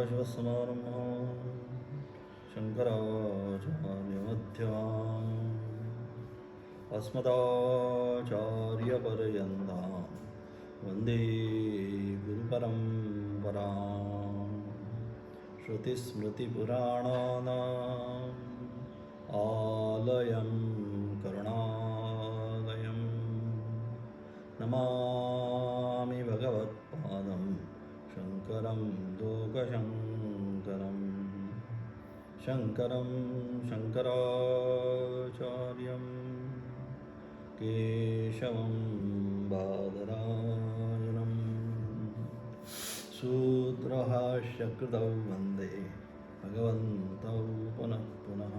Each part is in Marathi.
सदाशिवसमारम्भां शङ्कराचार्यमध्यमाम् अस्मदाचार्यपर्यन्तां वन्दे गुरुपरम्पराम् श्रुतिस्मृतिपुराणानाम् आलयं करुणालयं नमामि भगवत्पादं शङ्करं लोकशङ्करं शङ्करं शङ्कराचार्यं केशवं बादरायणं सूत्रभाष्यकृतौ वन्दे भगवन्तौ पुनः पुनः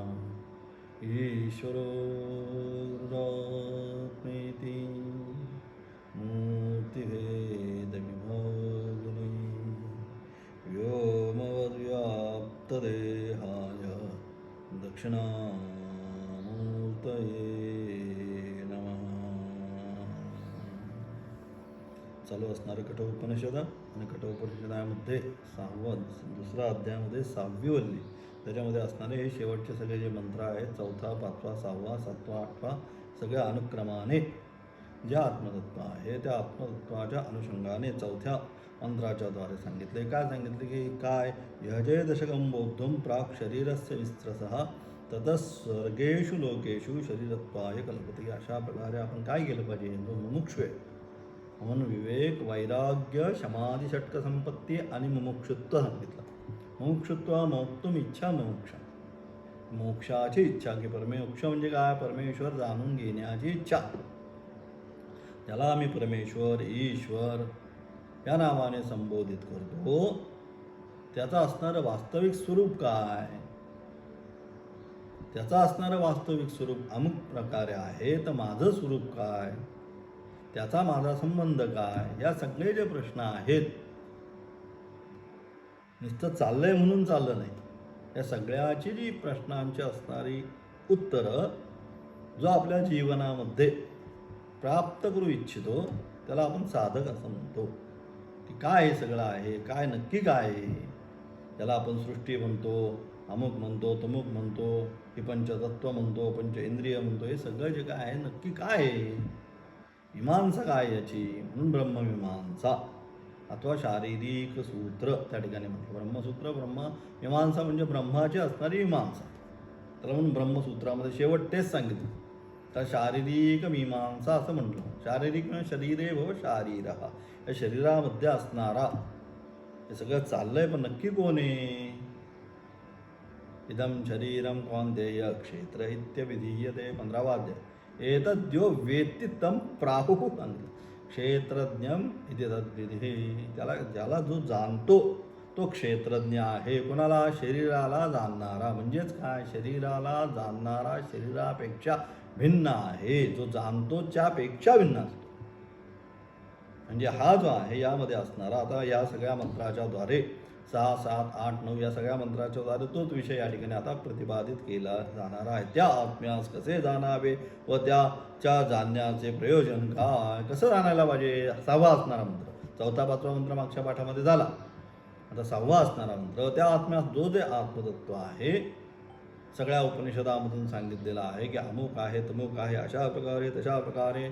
ईश्वरो गुरुरात्मेति मूर्तिभेदविभागिनी व्योमवद्व्याप्तदेहाय दक्षिणामूर्तये नमः. चालू असणारं कठोपनिषद आणि कठोपनिषदामध्ये दुसरा अध्यायामध्ये 6वी वल्ली, त्याच्यामध्ये असणारे हे शेवटचे सगळे जे मंत्र आहेत, 4था, 5वा, 6वा, 7वा, 8वा, सगळ्या अनुक्रमाने जे आत्मतत्व आहे त्या आत्मतत्वाच्या अनुषंगाने 4थ्या मंत्राच्या द्वारे सांगितले. काय सांगितले की काय यजे दशकं बोद्धुं प्राक् शरीरस्य विस्त्रसः ततः स्वर्गेषु लोकेषु शरीरत्वाय कल्पते. अशा प्रकारे आपण काय केलं पाहिजे? जो मुमुक्षु आहे म्हणून विवेक, वैराग्य, समाधी, षटक संपत्ती आणि मुमुक्षुत्व सांगितलं. मुमुक्षुत्व मोक्तुम इच्छा मोक्ष, मोक्षाची इच्छा की परमेक्षु म्हणजे काय? परमेश्वर जाणून घेण्याची इच्छा. त्याला आम्ही परमेश्वर, ईश्वर या नावाने संबोधित करतो. त्याचं असणारं वास्तविक स्वरूप काय? त्याचं असणारं वास्तविक स्वरूप अमुक प्रकारे आहे, तर माझं स्वरूप काय? त्याचा माझा संबंध काय? या सगळे जे प्रश्न आहेत, नुसतं चाललंय म्हणून चाललं नाही. या सगळ्याची जी प्रश्नांची असणारी उत्तरं जो आपल्या जीवनामध्ये प्राप्त करू इच्छितो त्याला आपण साधक असं म्हणतो. की काय हे सगळं आहे, काय नक्की काय आहे? त्याला आपण सृष्टी म्हणतो, अमुक म्हणतो, तमुक म्हणतो, की पंचतत्व म्हणतो, पंच इंद्रिय म्हणतो. हे सगळं जे काय आहे नक्की काय आहे? मीमांसा काय याची? म्हणून ब्रह्ममीमांसा अथवा शारीरिक सूत्र त्या ठिकाणी म्हटलं. ब्रह्मसूत्र, मीमांसा म्हणजे ब्रह्माची असणारी मीमांसा. तर म्हणून ब्रह्मसूत्रामध्ये शेवट तेच सांगितलं. तर शारीरिक मीमांसा असं म्हटलं. शारीरिक म्हणजे शरीरे भव शारीरः, या शरीरामध्ये असणारा हे सगळं चाललंय, पण नक्की कोण आहे? इदं शरीरं कौन्तेय क्षेत्र इत्यभिधीयते. 15वा अध्याय. एतद्यो वेत्ति तं प्राहुः सांगितलं. क्षेत्रज्ञम इति तद्विधिः. ज्याला जो जाणतो तो क्षेत्रज्ञ आहे. कोणाला? शरीराला जाणणारा. म्हणजेच काय? शरीराला जाणणारा शरीरापेक्षा भिन्न आहे. जो जाणतो त्यापेक्षा भिन्न असतो. म्हणजे हा जो आहे यामध्ये असणारा, आता या सगळ्या मंत्राच्या द्वारे 6, 7, 8, 9 या सगळ्या मंत्राच्या द्वारे तोच विषय या ठिकाणी आता प्रतिपादित केला जाणार आहे. त्या आत्म्यास कसे जाणावे व त्याच्या जाणण्याचे प्रयोजन काय? कसं जाणायला पाहिजे? 6वा असणारा मंत्र. 4था, 5वा मंत्र मागच्या पाठामध्ये झाला. आता 6वा असणारा मंत्र त्या आत्म्यास जो जे आत्मतत्व आहे सगळ्या उपनिषदामधून सांगितलेलं आहे की अमुक आहे, तमुक आहे, अशा प्रकारे तशा प्रकारे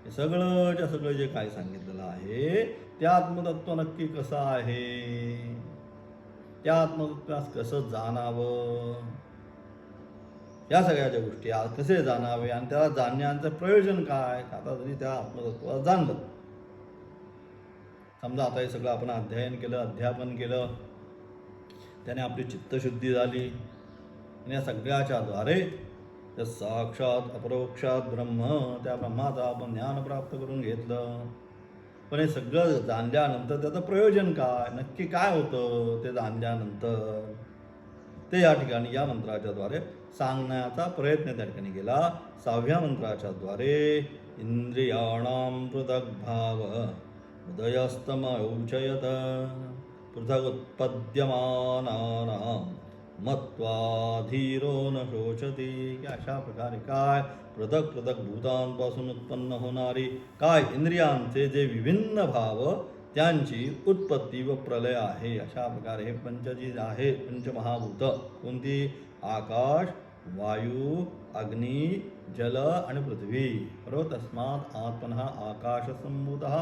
हे सगळंच्या सगळं जे काय सांगितलेलं आहे ते आत्मतत्व नक्की कसं आहे? त्या आत्मतत्वास कसं जाणावं? या सगळ्या ज्या गोष्टी कसे जाणावे आणि त्याला जाणण्याचं प्रयोजन काय? आता जरी त्या आत्मतत्वाला जाणलं, समजा आता हे सगळं आपण अध्ययन केलं, अध्यापन केलं, त्याने आपली चित्तशुद्धी झाली आणि या सगळ्याच्या द्वारे त्या साक्षात अपरोक्षात ब्रह्म, त्या ब्रह्माचा आपण ज्ञान प्राप्त करून घेतलं. पण हे सगळं जाणल्यानंतर त्याचं प्रयोजन काय? नक्की काय होतं ते जाणल्यानंतर? ते या ठिकाणी या मंत्राच्या द्वारे सांगण्याचा प्रयत्न त्या ठिकाणी केला. 6व्या मंत्राच्या द्वारे इंद्रियाणां पृथक् भाव उदयस्तमौचयत पृथगुत्पद्यमानानां मत्वा धीरो न शोचती. अशा प्रकारे काय पृथक पृथक भूतांपासून उत्पन्न होणारी काय इंद्रियांचे जे विभिन्न भाव त्यांची उत्पत्ती व प्रलय आहे. अशा प्रकारे हे पंच जी आहे पंचमहाभूत कोणती? आकाश, वायू, अग्नी, जल आणि पृथ्वी. बरोबर. तस्मात आत्मनः आकाशसंभूतः,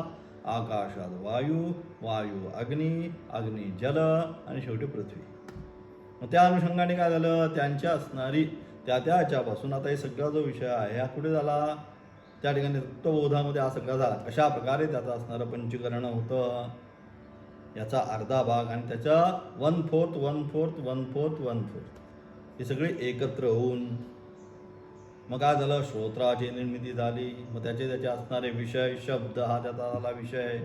आकाशात वायू, वायू अग्नी, अग्नी जल आणि शेवटी पृथ्वी. मग त्या अनुषंगाने काय झालं? त्यांच्या असणारी त्याच्यापासून आता हे सगळा जो विषय आहे हा कुठे झाला? त्या ठिकाणी तत्वबोधामध्ये हा सगळा झाला. अशा प्रकारे त्याचं असणारं पंचीकरण होतं. याचा अर्धा भाग आणि त्याच्या 1/4 1/4 1/4 1/4 हे सगळे एकत्र होऊन मग काय झालं? श्रोत्राची निर्मिती झाली. मग त्याचे असणारे विषय, शब्द हा त्याचा झाला विषय.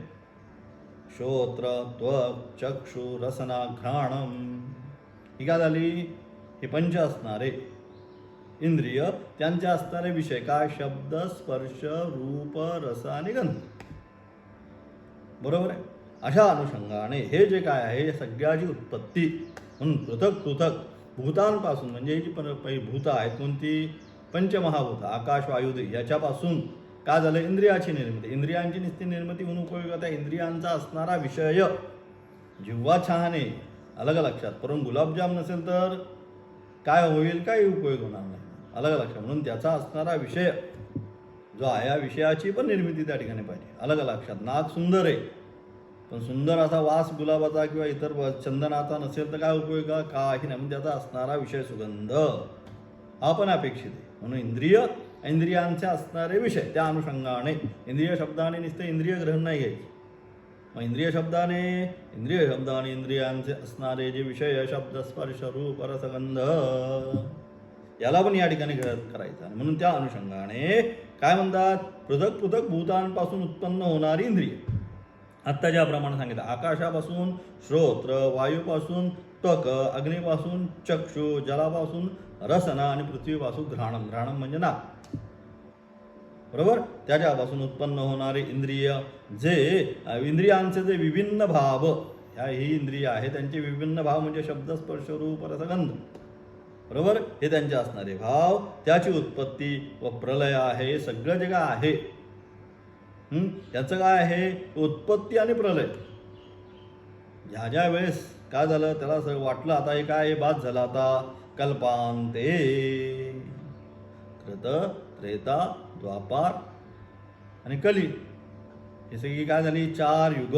श्रोत्र, त्वक, चक्षु, रसना, घ्राणम ही काय झाली? हे पंच असणारे इंद्रिय, त्यांचे असणारे विषय काय? शब्द, स्पर्श, रूप, रस आणि गंध. बरोबर आहे. अशा अनुषंगाने हे जे काय आहे सगळ्याची उत्पत्ती म्हणून पृथक पृथक भूतांपासून, म्हणजे ही जी पहिली भूत आहेत कोणती? पंचमहाभूत आकाश, वायू, याच्यापासून काय झालं? इंद्रियाची निर्मिती. इंद्रियांची निस्ती निर्मिती म्हणून उपयोग होता. इंद्रियांचा असणारा विषय जिव्हा छाने अलग लक्षात, परंतु गुलाबजाम नसेल तर काय होईल? काही उपयोग होणार नाही. अलग लक्षात. म्हणून त्याचा असणारा विषय जो आहे या विषयाची पण निर्मिती त्या ठिकाणी पाहिजे. अलग लक्षात. नाक सुंदर आहे पण सुंदर असा वास गुलाबाचा किंवा इतर चंदनाचा नसेल तर काय उपयोग? काही नाही. म्हणजे त्याचा असणारा विषय सुगंध हा पण अपेक्षित आहे. म्हणून इंद्रियांचे असणारे विषय त्या अनुषंगाने इंद्रिय शब्दाने नुसते इंद्रिय ग्रहण नाही घ्यायचे. मग इंद्रिय शब्दाने इंद्रियांचे असणारे जे विषय शब्द, स्पर्श, रूप, रसगंध याला पण या ठिकाणी करायचं. म्हणून त्या अनुषंगाने काय म्हणतात? पृथक पृथक भूतांपासून उत्पन्न होणारी इंद्रिय. आत्ता ज्याप्रमाणे सांगितलं, आकाशापासून श्रोत्र, वायूपासून त्वक, अग्नीपासून चक्षु, जलापासून रसना आणि पृथ्वीपासून घ्राणम. घ्राणम म्हणजे नाक. बरोबर. त्याच्यापासून उत्पन्न होणारे इंद्रिय, जे इंद्रियांचे जे विभिन्न भाव, ही इंद्रिय आहे त्यांचे विभिन्न भाव म्हणजे शब्द, स्पर्श, रूप, रसगंध. बरोबर. हे त्यांचे असणारे भाव, त्याची उत्पत्ती व प्रलय आहे. सगळं जे काय आहे त्याचं काय आहे? उत्पत्ती आणि प्रलय. ज्या वेळेस काय झालं त्याला असं वाटलं आता हे काय? हे बाद झालं आता. कल्पांते कृत, त्रेता, द्वापार आणि कली ही सगळी काय झाली? 4 युग.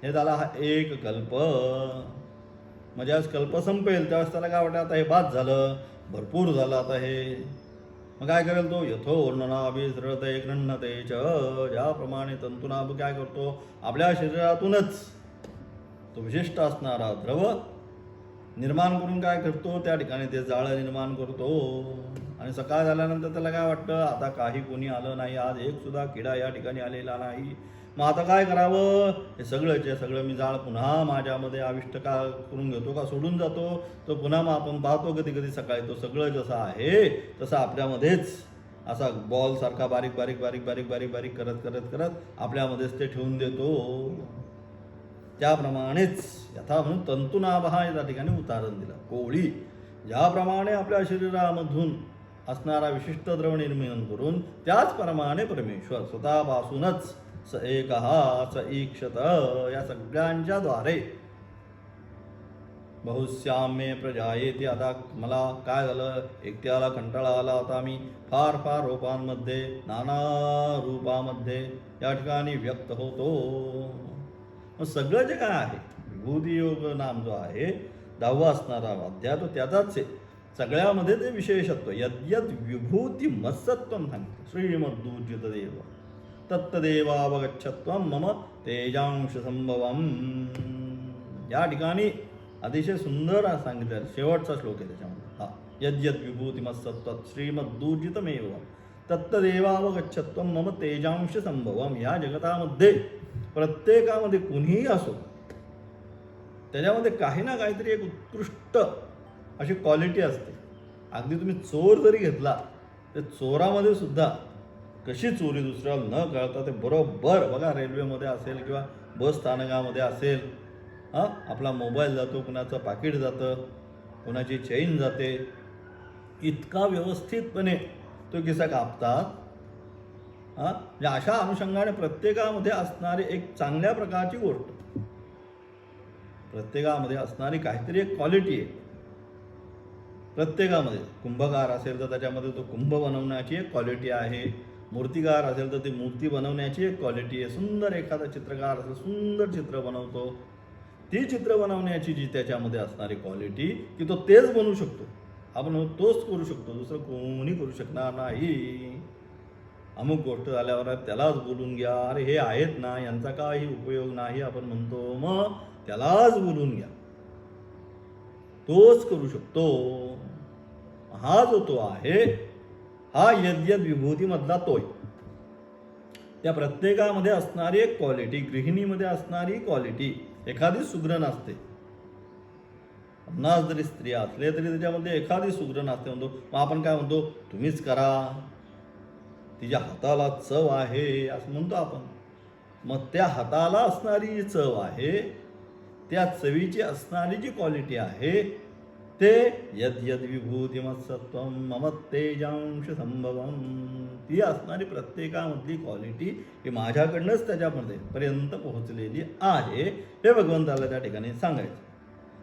हे झाला हा एक कल्प. मग ज्यावेळेस कल्प संपेल त्यावेळेस त्याला काय वाटतं? आता हे बाद झालं, भरपूर झालं आता हे. मग काय करेल तो? यथोर्णनाभिसृते गृह्णते च. ज्याप्रमाणे तंतुनाभ काय करतो? आपल्या शरीरातूनच तो विशिष्ट असणारा द्रव निर्माण करून काय करतो? त्या ठिकाणी ते जाळं निर्माण करतो. आणि सकाळ झाल्यानंतर त्याला काय वाटतं? आता काही कोणी आलं नाही, आज एक सुद्धा किडा या ठिकाणी आलेला नाही. मग आता काय करावं? हे सगळं मी जाळ पुन्हा माझ्यामध्ये आविष्ट का करून घेतो का सोडून जातो? तो पुन्हा मग आपण पाहतो कधी कधी सकाळी तो सगळं जसं आहे तसं आपल्यामध्येच असा बॉलसारखा बारीक बारीक बारीक बारीक बारीक बारीक करत करत करत आपल्यामध्येच ते ठेवून देतो. त्याप्रमाणेच यथा म्हणून तंतुनाभ हा या ठिकाणी उदाहरण दिलं. कोळी ज्याप्रमाणे आपल्या शरीरामधून असणारा विशिष्ट द्रव निर्माण करून त्याचप्रमाणे परमेश्वर स्वतःपासूनच स एकः स ईक्षत या सगळ्यांच्या द्वारे बहुश्याम्ये प्रजायेति. आता मला काय झालं? एकट्याला कंटाळा आला होता. मी फार फार रूपांमध्ये, नाना रूपामध्ये या ठिकाणी व्यक्त होतो. मग सगळं जे काय आहे विभूती योग नाम जो आहे 10वा असणारा अध्याय तो त्याचाच आहे. सगळ्यामध्ये ते विशेषत्व यद्यद विभूती मत्सत्वम सांगितलं. श्रीमद्दूर्जित देव तत्तदेवावगच्छत्वम मम तेजांश संभवम. या ठिकाणी अतिशय सुंदर सांगितलं. शेवटचा श्लोक आहे त्याच्यामध्ये. यद्यद विभूती मत्सत्व श्रीमद्दूर्जितमेव तत्तदेवावगच्छत्वम मम तेजांश संभवम. या जगतामध्ये प्रत्येकामध्ये कुणीही असो त्याच्यामध्ये काही ना काहीतरी एक उत्कृष्ट अशी क्वालिटी असते. अगदी तुम्ही चोर जरी घेतला तर चोरामध्ये सुद्धा कशी चोरी दुसऱ्याला न कळता ते बरोबर बघा रेल्वेमध्ये असेल किंवा बस स्थानकामध्ये असेल, आपला मोबाईल जातो, कुणाचं पाकिट जातं, कुणाची चेन जाते, इतका व्यवस्थितपणे तो किस्सा कापतात म्हणजे अशा अनुषंगाने प्रत्येकामध्ये असणारी एक चांगल्या प्रकारची गोष्ट, प्रत्येकामध्ये असणारी काहीतरी एक क्वालिटी आहे. प्रत्येकामध्ये कुंभकार असेल तर त्याच्यामध्ये तो कुंभ बनवण्याची एक क्वालिटी आहे, मूर्तिकार असेल तर ती मूर्ती बनवण्याची एक क्वालिटी आहे, सुंदर एखादा चित्रकार असेल सुंदर चित्र बनवतो, ती चित्र बनवण्याची जी त्याच्यामध्ये असणारी क्वालिटी की तो तेच बनवू शकतो, आपण तोच करू शकतो, दुसरं कोणी करू शकणार नाही. अमुक गोष्ट झाल्यावर त्यालाच बोलून घ्या, अरे हे आहेत ना यांचा काही उपयोग नाही आपण म्हणतो, मग त्यालाच बोलून घ्या, तोच करू शकतो. हा जो तो आहे हा यद्यद विभूतीमधला तोय. त्या प्रत्येकामध्ये असणारी एक क्वालिटी, गृहिणीमध्ये असणारी क्वालिटी, एखादी सुगरण असते, 50 जरी स्त्रिया असले तरी त्याच्यामध्ये एखादी सुगरण असते. म्हणतो मग आपण काय म्हणतो, तुम्हीच करा, तिच्या हाताला चव आहे असं म्हणतो आपण. मग त्या हाताला असणारी जी चव आहे, त्या चवीची असणारी जी क्वालिटी आहे ते यद यद विभूतिमत्सत्वम मम तेजांश संभवम, ती असणारी प्रत्येकामधली क्वालिटी ही माझ्याकडनंच त्याच्यामध्ये पर्यंत पोहोचलेली आहे, हे भगवंताला त्या ठिकाणी सांगायचं.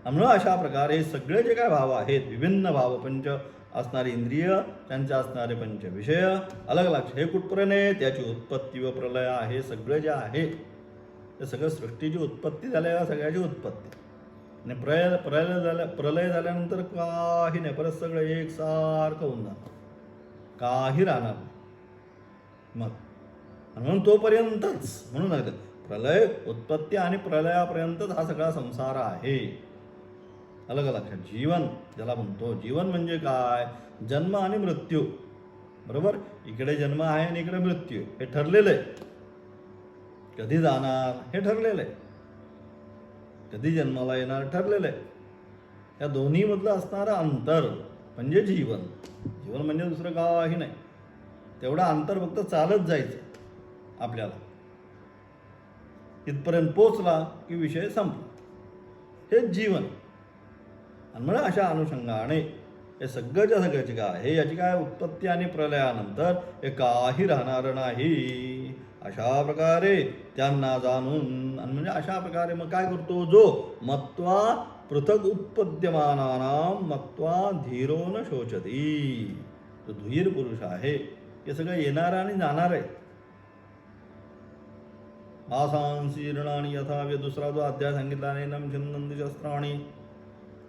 म्हणून अशा प्रकारे सगळे जे काय भाव आहेत, विभिन्न भाव, पंच असणारी इंद्रिय, त्यांचे असणारे पंच विषय, अलग लक्ष, हे कुठपर्यंत त्याची उत्पत्ती व प्रलय आहे. सगळं जे आहे ते सगळं सृष्टीची उत्पत्ती झाल्या, सगळ्याची उत्पत्ती आणि प्रलय झाल्यानंतर काही नाही, परत सगळं एकसारखं होऊन जाणार, काही राहणार नाही. मग म्हणून तोपर्यंतच, म्हणून सांगतात प्रलय, उत्पत्ती आणि प्रलयापर्यंतच हा सगळा संसार आहे. अलग लक्षात, जीवन ज्याला म्हणतो, जीवन म्हणजे काय, जन्म आणि मृत्यू, बरोबर. इकडे जन्म आहे आणि इकडे मृत्यू, हे ठरलेलं आहे. कधी जाणार हे ठरलेलं आहे, कधी जन्माला येणार ठरलेलं आहे. या दोन्हीमधलं असणारं अंतर म्हणजे जीवन. जीवन म्हणजे दुसरं काही नाही, तेवढं अंतर फक्त चालत जायचं आपल्याला, इथपर्यंत पोचला की विषय संपला, हे जीवन. आणि म्हणून अशा अनुषंगाने हे सगळ्याच्या सगळ्याची काय आहे, याची काय उत्पत्ती आणि प्रलयानंतर हे काही राहणार नाही. अशा प्रकारे त्यांना जाणून, आणि म्हणजे अशा प्रकारे मग काय करतो, जो मत्वा पृथक उत्पद्यमानानां मत्वा धीरो न शोचती, जो धीर पुरुष आहे, हे सगळं येणार आणि जाणार आहे. आसांशीर्णानी यथाव्य, दुसरा जो अध्याय सांगितला, नैनम छिन्नन्ति शस्त्राणि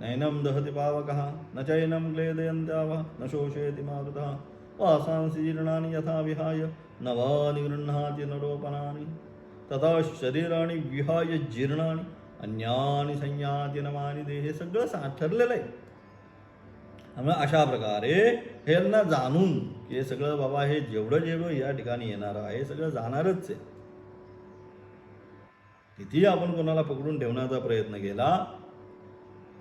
नैनम दहति पावकः न चैनम क्लेदयन्त्यावः न शोषयति मारुतः वासांशीर्णानि यथा विहाय नवानि गृह्णाति नरोपणानि तथा शरीराणि विहाय जीर्णानि अन्यानि संयाति नवानि देहे. सगळं ठरलेलं आहे. त्यामुळे अशा प्रकारे हेना जाणून की हे सगळं बाबा, हे जेवढं जेवढं या ठिकाणी येणार आहे सगळं जाणारच आहे. कितीही आपण कोणाला पकडून ठेवण्याचा प्रयत्न केला,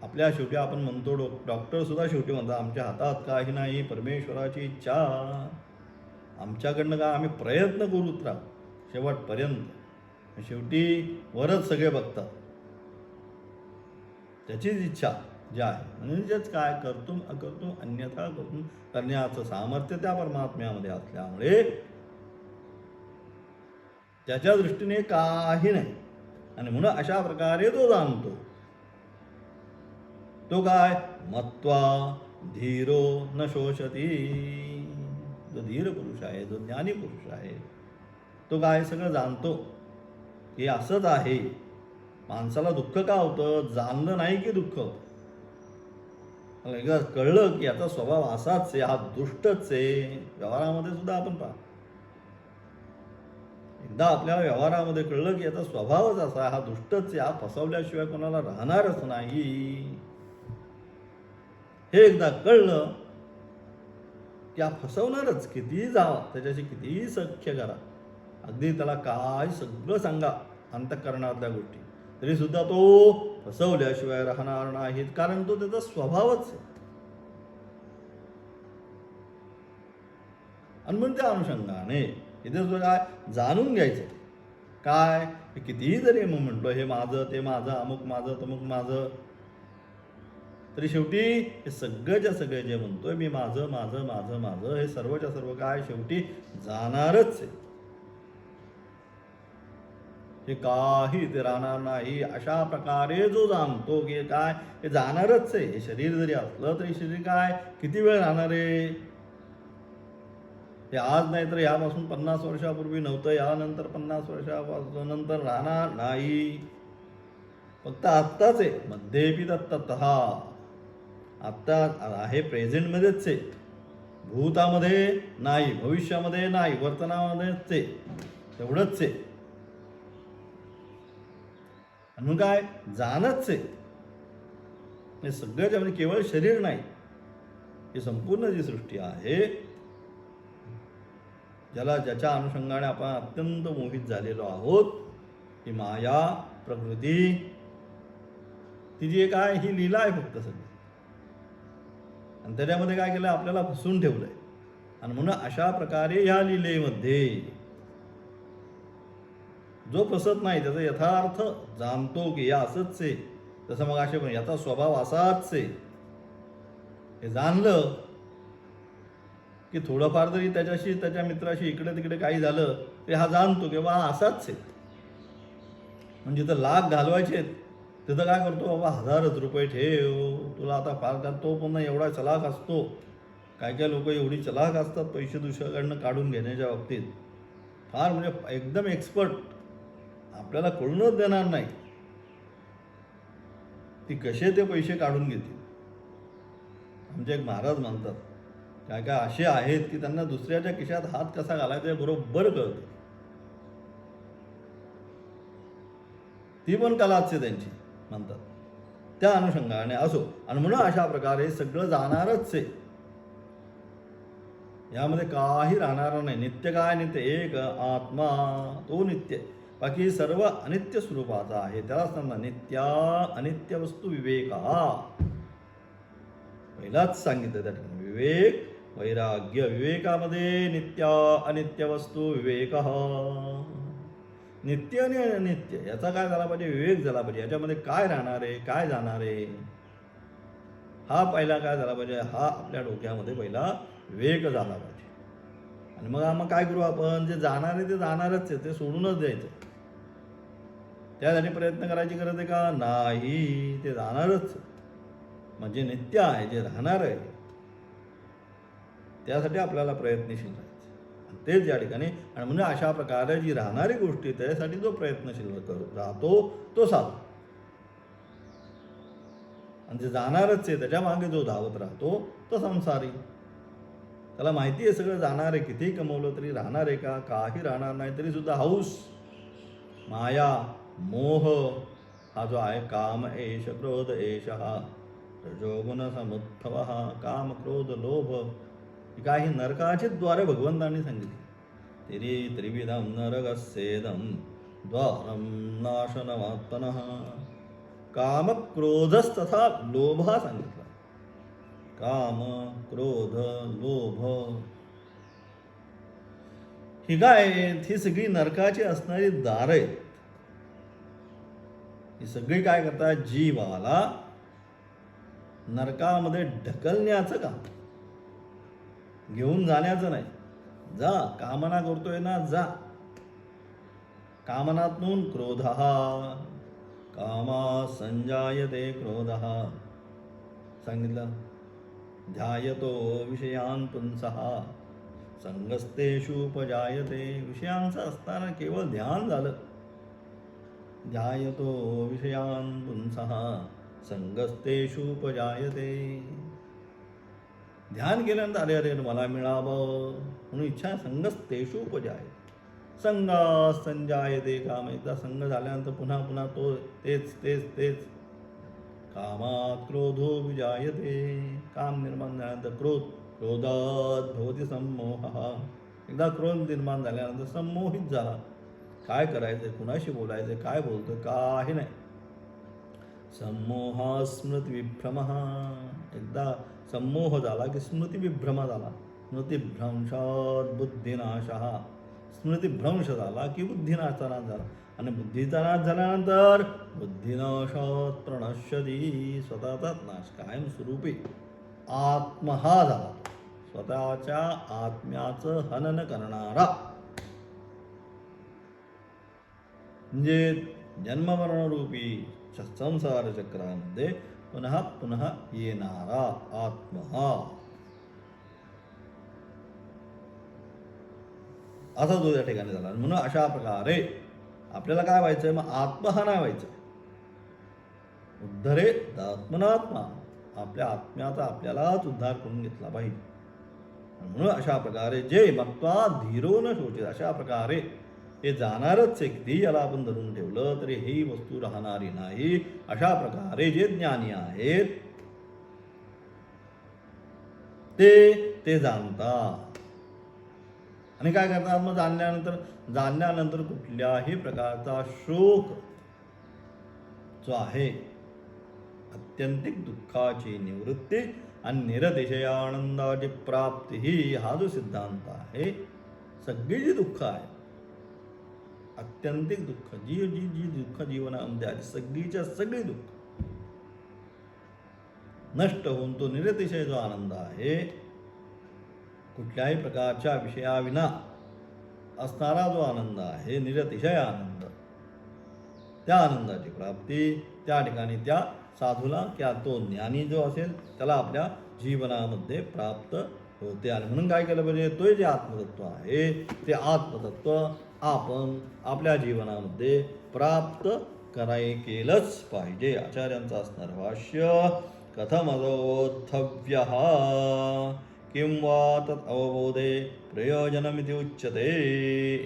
आपल्या शेवटी आपण म्हणतो, डॉक्टर सुद्धा शेवटी म्हणतात आमच्या हातात काही नाही, परमेश्वराची इच्छा, आमच्याकडनं काय, आम्ही प्रयत्न करू उतरा शेवटपर्यंत. शेवटी वरच सगळे बघतात, त्याचीच इच्छा जी आहे, म्हणजेच काय करतूम अकर्तुम अन्यथा करून करण्याचं सामर्थ्य त्या परमात्म्यामध्ये असल्यामुळे त्याच्या दृष्टीने काही नाही. आणि म्हणून अशा प्रकारे तो जाणतो. तो काय, मत्वा धीरो न शोषती, जो धीर पुरुष आहे, जो ज्ञानी पुरुष आहे, तो काय सगळं जाणतो हे असंच आहे. माणसाला दुःख का होतं, जाणलं नाही की दुःख होतं. एकदा कळलं की याचा स्वभाव असाच आहे, हा दुष्टच आहे. व्यवहारामध्ये सुद्धा आपण पहा, एकदा आपल्या व्यवहारामध्ये कळलं की याचा स्वभावच असा आहे, हा दुष्टच आहे, हा फसवल्याशिवाय कोणाला राहणारच नाही, हे एकदा कळलं की हा फसवणारच. कितीही जावा त्याच्याशी, कितीही सख्य करा, अगदी त्याला काय सगळं सांगा अंतःकरणातल्या गोष्टी, तरी सुद्धा तो फसवल्याशिवाय राहणार नाहीत, कारण तो त्याचा स्वभावच आहे. आणि म्हणून त्या अनुषंगाने इथे सुद्धा काय जाणून घ्यायचं, काय कितीही जरी मग म्हटलं हे माझं, ते माझं, अमुक माझं, तमुक माझं, तरी शेवटी हे सगळ्याच्या सगळे जे म्हणतोय मी माझं माझं माझं माझं, हे सर्वच्या सर्व काय शेवटी जाणारच आहे. हे काही ते राहणार नाही. अशा प्रकारे जो जाणतो की काय हे जाणारच आहे. हे शरीर जरी असलं तरी शरीर काय किती वेळ राहणार आहे? हे आज नाही तर यापासून 50 वर्षापूर्वी नव्हतं, यानंतर 50 वर्षापासून नंतर राहणार नाही. फक्त आत्ताच आहे. मध्येपि तत्ततः आत्ता आहे, प्रेझेंटमध्येच आहे. भूतामध्ये नाही, भविष्यामध्ये नाही, वर्तनामध्येच आहे. तेवढंच आहे. आणि मग काय जाणच आहे. हे सगळ्याच म्हणजे केवळ शरीर नाही, ही संपूर्ण जी सृष्टी आहे, ज्याच्या अनुषंगाने आपण अत्यंत मोहित झालेलो आहोत, ही माया प्रकृती, ती जी काय ही लीला आहे फक्त सगळी. आणि त्याच्यामध्ये काय केलं, आपल्याला फसवून ठेवलंय. आणि म्हणून अशा प्रकारे ह्या लीलेमध्ये जो फसत नाही, त्याचा यथार्थ जाणतो की या असंच आहे. तसं मग असे पण याचा स्वभाव असाच आहे, हे जाणलं की थोडंफार जरी त्याच्याशी त्याच्या मित्राशी इकडे तिकडे काही झालं ते हा जाणतो की बा असाच आहे. म्हणजे जिथं लाख घालवायचे तिथं काय करतो, बाबा 1000च रुपये ठेव, तुला आता फार का. तो पुन्हा एवढा चलाक असतो. काय काय लोक एवढी चलाक असतात पैसे दुसऱ्याकडनं काढून घेण्याच्या बाबतीत, फार म्हणजे एकदम एक्सपर्ट. आपल्याला कळूनच देणार नाही ती कसे ते पैसे काढून घेतील. आमचे एक महाराज म्हणतात, काय काय असे आहेत की त्यांना दुसऱ्याच्या खिशात हात कसा घालायचा बरोबर कळतं. ती पण कलाच आहे त्यांची म्हणतात. त्या अनुषंगाने असो. आणि म्हणून अशा प्रकारे सगळं जाणारच आहे, यामध्ये काही राहणार नाही. नित्य काय नित्य, एक आत्मा तो नित्य, बाकी सर्व अनित्य स्वरूपाचा आहे. त्याला सांगणार नित्या अनित्य वस्तू विवेक. पहिलाच सांगितलं त्या ठिकाणी विवेक वैराग्य. विवेकामध्ये नित्या अनित्य वस्तू विवेक. नित्य आणि अनित्य याचा काय झाला पाहिजे, विवेक झाला पाहिजे. याच्यामध्ये काय राहणार आहे, काय जाणार आहे, हा पहिला काय झाला पाहिजे, हा आपल्या डोक्यामध्ये पहिला विवेक झाला पाहिजे. आणि मग काय करू आपण, जे जाणार आहे ते जाणारच आहे, ते सोडूनच द्यायचं. त्यासाठी प्रयत्न करायची गरज आहे का, नाही, ते जाणारच. म्हणजे नित्य आहे, जे राहणार आहे त्यासाठी आपल्याला प्रयत्नशील राहायचं. तेच या ठिकाणी. आणि म्हणजे अशा प्रकारे जी राहणारी गोष्टी त्यासाठी जो प्रयत्नशील राहतो तो साधू. आणि जे जाणारच आहे त्याच्या मागे जो धावत राहतो तो संसारी. त्याला माहिती आहे सगळं जाणार आहे, कितीही कमवलं तरी राहणार आहे का, काही राहणार नाही. तरी सुद्धा हौस, माया, मोह हा जो आहे, काम एष क्रोध एष हा रजोगुण समुत्थव. काम क्रोध लोभ ही काही नरकाची द्वारे भगवंतांनी सांगितली. तिरी त्रिविधम नरकस्येदम द्वारम नाशनमात्मनः. काम क्रोधस्तथा लोभ सांगितला. काम क्रोध लोभ ही काय, ही सगळी नरकाची असणारी दार आहेत. ही सगळी काय करतात, जीवाला नरकामध्ये ढकलण्याचं काम, घेऊन जाण्याचं नाही. जा, कामना करतोय ना, जा. कामनातून क्रोध, कामा संजायते क्रोध सांगितलं. ध्यायतो विषयान् पुंसः संगस्तेषुपजायते. विषयांचं असताना केवळ ध्यान झालं. ध्यायतो विषयान् पुंसः संगस्तेषुपजायते. ध्यान केल्यानंतर अरे अरे मला मिळावं म्हणून इच्छा, संगस्तेषुपजायते. संगास संजायते काम. एकदा संग झाल्यानंतर पुन्हा पुन्हा तो तेच तेच तेच. कामात क्रोधो विजायते. काम निर्माण झाल्यानंतर क्रोध, क्रोधात भवति सम्मोहः. एकदा क्रोध निर्माण झाल्यानंतर संमोहित झाला. काय करायचं, कुणाशी बोलायचं, काय बोलतोय, काही नाही. सम्मोहा स्मृतिविभ्रमः. एकदा सम्मोह झाला की स्मृतिविभ्रम झाला. स्मृतिभ्रंशात बुद्धिनाशः. स्मृतिभ्रंश झाला की बुद्धिनाशा नाश झाला. आणि बुद्धीचा नाश झाल्यानंतर बुद्धिनाशात प्रणश्यती. स्वतःचाच नाश कायमस्वरूपी आत्मा हा झाला. स्वतःच्या आत्म्याचं हनन करणारा. म्हणजे जन्ममरणरूपी संसार चक्रामध्ये पुन्हा पुन्हा येणारा आत्मा असा जो या ठिकाणी झाला. म्हणून अशा प्रकारे आपल्याला काय व्हायचंय, मग आत्मा हा नाही व्हायचं. उद्धरे आत्मनात्मा, आपल्या आत्म्याचा आपल्यालाच उद्धार करून घेतला पाहिजे. म्हणून अशा प्रकारे जे मत्वा धीरो न शोचे, अशा प्रकारे हे जाणारच आहे. किती याला आपण धरून ठेवलं तरी ही वस्तू राहणारी नाही. अशा प्रकारे जे ज्ञानी आहेत ते जाणतात आणि काय करतात, मग जाणल्यानंतर कुठल्याही प्रकारचा शोक जो आहे, अत्यंतिक दुःखाची निवृत्ती आणि निरतिशय आनंदाची प्राप्ती, ही हा जो सिद्धांत आहे, सगळी जी दुःख आहे, अत्यंतिक दुःख, जी दुःख जीवनामध्ये आहे, सगळी दुःख नष्ट होऊन तो निरतिशय जो आनंद आहे, कुठल्याही प्रकारच्या विषयाविना असणारा जो आनंद आहे, निरतिशय आनंद, त्या आनंदाची प्राप्ती त्या ठिकाणी त्या साधूला किंवा तो ज्ञानी जो असेल त्याला आपल्या जीवनामध्ये प्राप्त होते. आणि म्हणून काय केलं पाहिजे, तो जे आत्मतत्व आहे ते आत्मतत्व आपण आपल्या जीवनामध्ये प्राप्त केलंच पाहिजे. आचार्यांचं असणार भाष्य, कथमदोत्थव्य किं वा तत् अवबोधे प्रयोजनमिति उच्यते.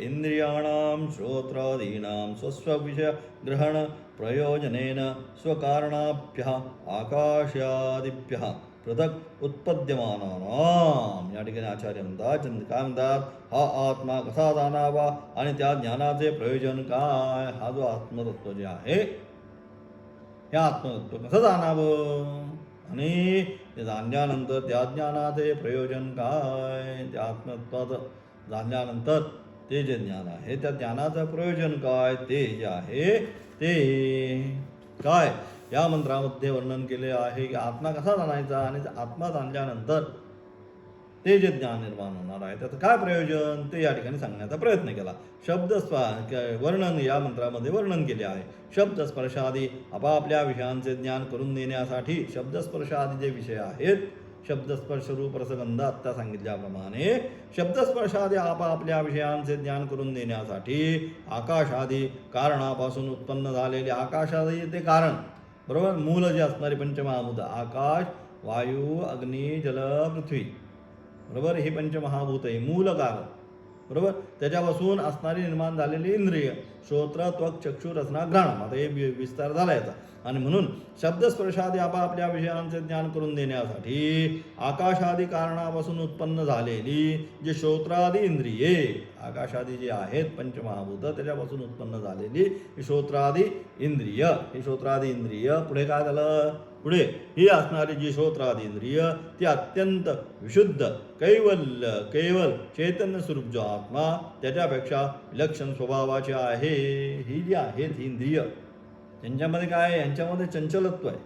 इंद्रियाणां श्रोत्रादीनां स्वस्वविषय ग्रहण प्रयोजनेन स्वकारणाभ्यः आकाशादिभ्यः पृथक उत्पद्यमानानां. या ठिकाणी आचार्य म्हणतात, काय म्हणतात, हा आत्मा कसा जाणावा आणि त्या ज्ञानाचे प्रयोजन काय. हा जो आत्मतत्व जे आहे, हे आत्मतत्व कसं जाणावं आणि ते जाणल्यानंतर त्या ज्ञानाचे प्रयोजन काय, त्या आत्मतत्वाचं जाणल्यानंतर ते जे ज्ञान आहे त्या ज्ञानाचं प्रयोजन काय, ते जे आहे ते काय या मंत्रामध्ये वर्णन केले आहे की आत्मा कसा जाणायचा आणि आत्मा जाणल्यानंतर ते जे ज्ञान निर्माण होणार आहे त्याचं काय प्रयोजन, ते या ठिकाणी सांगण्याचा प्रयत्न केला. वर्णन या मंत्रामध्ये वर्णन केले आहे. शब्दस्पर्शादी आपापल्या विषयांचे ज्ञान करून देण्यासाठी शब्दस्पर्शादी जे विषय आहेत, शब्दस्पर्श रूप रसगंध आत्ता सांगितल्याप्रमाणे शब्दस्पर्शादी आपापल्या विषयांचे ज्ञान करून देण्यासाठी आकाशादी कारणापासून उत्पन्न झालेले, आकाशादी ते कारण, बरोबर, मूल जे असणारे पंचमहाभूत, आकाश, वायू, अग्नी, जल, पृथ्वी, बरोबर, हे पंचमहाभूत आहे, मूल कारण, बरोबर. त्याच्यापासून असणारी निर्माण झालेली इंद्रिय, श्रोत्र, त्वक, चक्षु, रसना, घ्राण, आता हे विस्तार झाला याचा. आणि म्हणून शब्दस्पर्शादी आपापल्या विषयांचे ज्ञान करून देण्यासाठी आकाशादी कारणापासून उत्पन्न झालेली जे श्रोत्रादी इंद्रिये, आकाशादी जे आहेत पंचमहाभूत त्याच्यापासून उत्पन्न झालेली ही श्रोत्रादी इंद्रिय, ही श्रोत्रादी इंद्रिय पुढे काय झालं, पुढे ही असणारी जी श्रोत्रादी इंद्रिय ती अत्यंत विशुद्ध केवल चैतन्य स्वरूप जो आत्मा त्याच्यापेक्षा विलक्षण स्वभावाचे आहे. ही जी आहेत ही इंद्रिय, त्यांच्यामध्ये काय आहे, यांच्यामध्ये चंचलत्व आहे,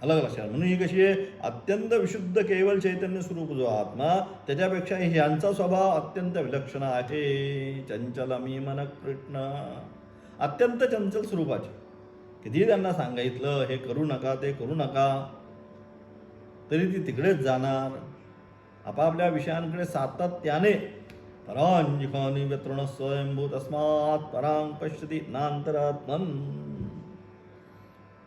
अलग लक्षात. म्हणून ही कशी आहे, अत्यंत विशुद्ध केवल चैतन्य स्वरूप जो आत्मा त्याच्यापेक्षा यांचा स्वभाव अत्यंत विलक्षण आहे. चंचलमी मन कृष्ण, अत्यंत चंचल स्वरूपाचे. किती त्यांना सांगितलं हे करू नका ते करू नका तरी ती तिकडेच जाणार, आपापल्या विषयांकडे सातत्याने. परांजिखानी व्यतृण स्वयंभू तस्मात् परांग पश्यती नांतरात्मन.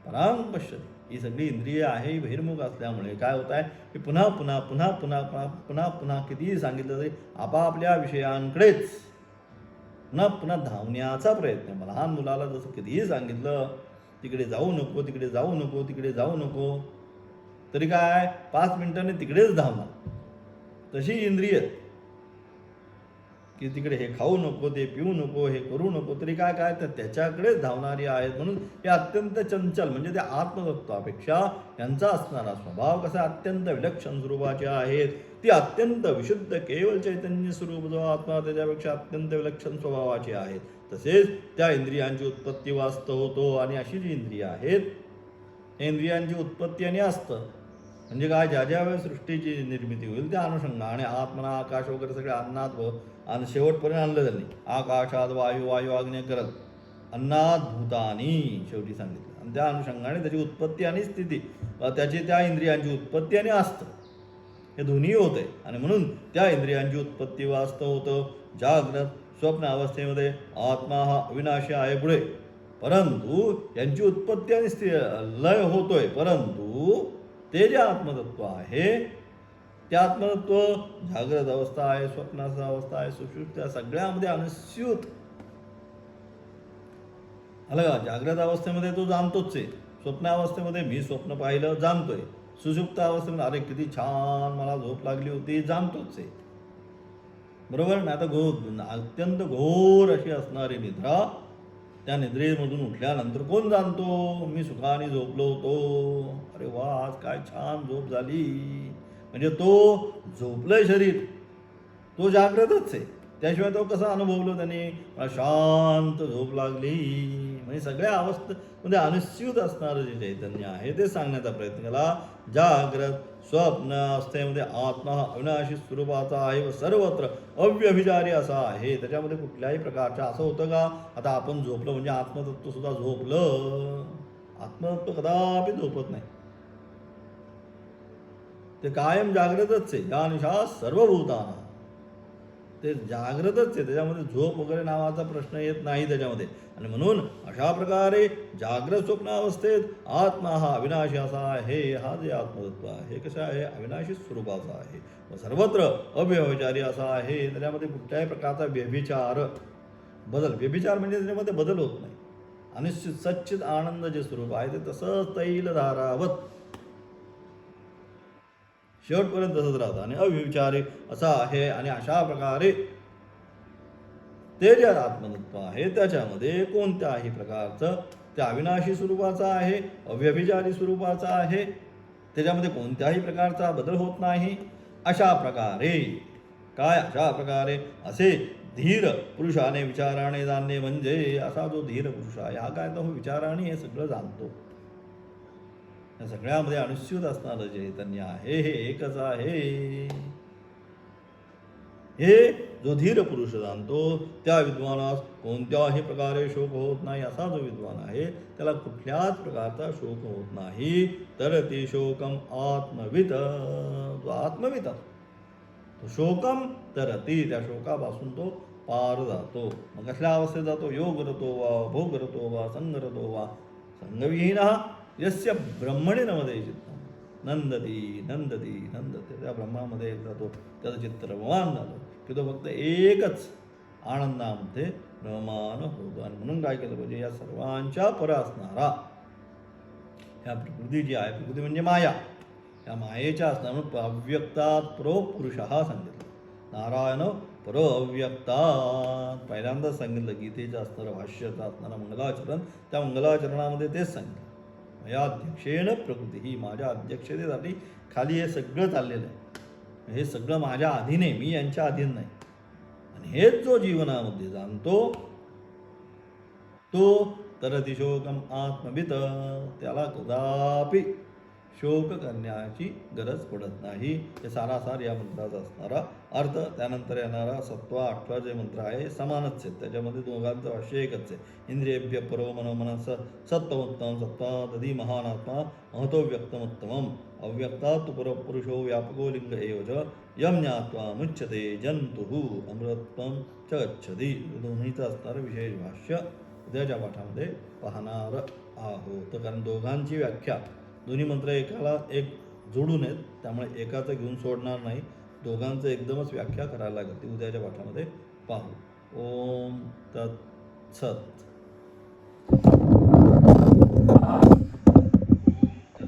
परांग पश्यती, ही सगळी इंद्रिय आहे, बहिर्मुख असल्यामुळे काय होत आहे की पुन्हा पुन्हा पुन्हा पुन्हा पुन्हा पुन्हा कितीही सांगितलं तरी आपापल्या विषयांकडेच पुन्हा पुन्हा धावण्याचा प्रयत्न. लहान मुलाला जसं कितीही सांगितलं तिकडे जाऊ नको, तिकडे जाऊ नको, तिकडे जाऊ नको, तरी काय 5 मिनिटांनी तिकडेच धावणार. तशी इंद्रिय की तिकडे हे खाऊ नको, ते पिऊ नको, हे करू नको, तरी काय काय तर त्याच्याकडेच धावणारी आहेत. म्हणून हे अत्यंत चंचल, म्हणजे त्या आत्मतत्वापेक्षा यांचा असणारा स्वभाव कसा अत्यंत विलक्षण स्वरूपाचे आहेत. ती अत्यंत विशुद्ध केवळ चैतन्य स्वरूप जो आत्मा त्याच्यापेक्षा अत्यंत विलक्षण स्वभावाचे आहेत. तसेच त्या इंद्रियांची उत्पत्ती वास्तव होतो. आणि अशी जी इंद्रिय आहेत, इंद्रियांची उत्पत्ती आणि असतं म्हणजे काय, ज्या ज्या वेळेस सृष्टीची निर्मिती होईल त्या अनुषंगाने आत्मना आकाश वगैरे सगळे अन्नात आणि शेवटपर्यंत आणलं त्यांनी. आकाशात वायू, वायू आग्नेय करत अन्नात भूतानी शेवटी सांगितलं. आणि त्या अनुषंगाने त्याची उत्पत्ती आणि स्थिती, त्याची त्या इंद्रियांची उत्पत्ती आणि असतं हे दोन्ही होते. आणि म्हणून त्या इंद्रियांची उत्पत्ती व असतं होतं जाग्रत स्वप्न अवस्थेमध्ये. आत्मा हा अविनाशी आहे पुढे, परंतु यांची उत्पत्ती आणि लय होतोय. परंतु ते जे आत्मतत्व आहे ते आत्मतत्व जागृत अवस्था आहे, स्वप्नाचा अवस्था आहे, सुषुप्त, सगळ्यामध्ये अनुस्यूत. आलं का? जागृत अवस्थेमध्ये तो जाणतोच आहे, स्वप्नावस्थेमध्ये मी स्वप्न पाहिलं जाणतोय, सुषुप्त अवस्थेमध्ये अरे किती छान मला झोप लागली होती जाणतोच आहे. बरोबर ना? आता अत्यंत घोर अशी असणारी निद्रा, त्या निद्रेमधून उठल्यानंतर कोण जाणतो? मी सुखाने झोपलो होतो, अरे वा आज काय छान झोप झाली. म्हणजे तो झोपलंय शरीर, तो जागृतच आहे. त्याशिवाय तो कसा अनुभवलो त्याने? मला शांत झोप लागली. म्हणजे सगळ्या अवस्थेमध्ये अनुस्यूत असणारं जे चैतन्य आहे ते सांगण्याचा प्रयत्न केला. जाग्रत स्वप्न अवस्थेमध्ये आत्मा हा अविनाशी स्वरूपाचा आहे व सर्वत्र अव्यभिचारी असा आहे. त्याच्यामध्ये कुठल्याही प्रकारच्या असं होतं का आता आपण झोपलं म्हणजे आत्मतत्व सुद्धा झोपलं? आत्मतत्व कदापि झोपत नाही, ते कायम जागृतच आहे. या निशा सर्वभूताना ते जागृतच आहे, त्याच्यामध्ये झोप वगैरे नावाचा प्रश्न येत नाही त्याच्यामध्ये. आणि म्हणून अशा प्रकारे जागृत स्वप्न अवस्थेत आत्मा हा अविनाशी असा आहे. हा जे आत्मतत्व आहे कसा आहे? अविनाशी स्वरूपाचा आहे व सर्वत्र अव्यभिचारी असा आहे. त्याच्यामध्ये कुठल्याही प्रकारचा व्यभिचार व्यभिचार म्हणजे त्याच्यामध्ये बदल होत नाही. अनिश्चित सच्चित आनंद जे स्वरूप आहे ते तसंच तैलधारावत शेवटपर्यंत तसंच राहतं आणि अव्यभिचारी असा आहे. आणि अशा प्रकारे ते जे आत्मतत्व आहे त्याच्यामध्ये कोणत्याही प्रकारचं त्या अविनाशी स्वरूपाचा आहे, अव्यभिचारी स्वरूपाचा आहे, त्याच्यामध्ये कोणत्याही प्रकारचा बदल होत नाही. अशा प्रकारे काय? अशा प्रकारे असे धीर पुरुषाने विचाराने जाणणे. म्हणजे असा जो धीर पुरुष आहे हा काय? तो विचाराने हे सगळं जाणतो. या सगळ्यामध्ये अनुस्यूत असणारं चैतन्य आहे हे एकच आहे. हे जो धीर पुरुष जाणतो त्या विद्वानास कोणत्याही प्रकारे शोक होत नाही. असा जो विद्वान आहे त्याला कुठल्याच प्रकारचा शोक होत नाही. तर ती शोकम आत्मवित, जो आत्मवित तो शोकम तरती, त्या शोकापासून तो पार जातो. मग कसल्या अवस्थेत जातो? योग रतो वा भोग रतो वा संग रतो वा संगविहीन यस्य ब्रह्मणे नमदे चित्तम नंदती नंदती नंदते. त्या ब्रह्मामध्ये एकदा तो त्याचं चित्त रममान झालं की तो फक्त एकच आनंदामध्ये रममान होतो. आणि म्हणून काय केलं पाहिजे? या सर्वांच्या पर असणारा ह्या प्रकृती जी आहे, प्रकृती म्हणजे माया, या मायेच्या असणारा अव्यक्तात् परो पुरुष हा सांगितलं. नारायण परो अव्यक्तात् पहिल्यांदाच सांगितलं. गीतेचं असणारं भाष्याचं असणारं मंगलाचरण, त्या मंगलाचरणामध्ये तेच सांगितलं. या अध्यक्षेण प्रकृती, ही माझ्या अध्यक्षतेसाठी खाली हे सगळं चाललेलं आहे. हे सगळं माझ्या अधीन आहे, मी यांच्या अधीन नाही. आणि हेच जो जीवनामध्ये जाणतो तो तरती शोकम आत्मवित, त्याला कदापि शोक करण्याची गरज पडत नाही. हे सारासार या मंत्राचा असणारा अर्थ. त्यानंतर येणारा 7वा 8वा जे मंत्र आहे समानच आहेत, त्याच्यामध्ये दोघांचं भाष्य एकच आहे. इंद्रियेभ्य परो मनोमनस सत्त्वोत्तम सत्त्वादधी महानात्मा महतो व्यक्तमोत्तमम अव्यक्तात् परपुरुषो व्यापको लिंग एवच यम ज्ञात्वा मुच्यते जंतुः अमृतत्वं च गच्छति. दोन्हीचं असणारं विशेष भाष्य उद्याच्या पाठामध्ये पाहणार आहोत. कारण दोघांची व्याख्या, दोन्ही मंत्र एकाला एक जोडून आहेत, त्यामुळे एकाचं घेऊन सोडणार नाही, दोघांचं एकदमच व्याख्या करायला लागेल. ती उद्याच्या पाठामध्ये पाहू. ओम तत्सत.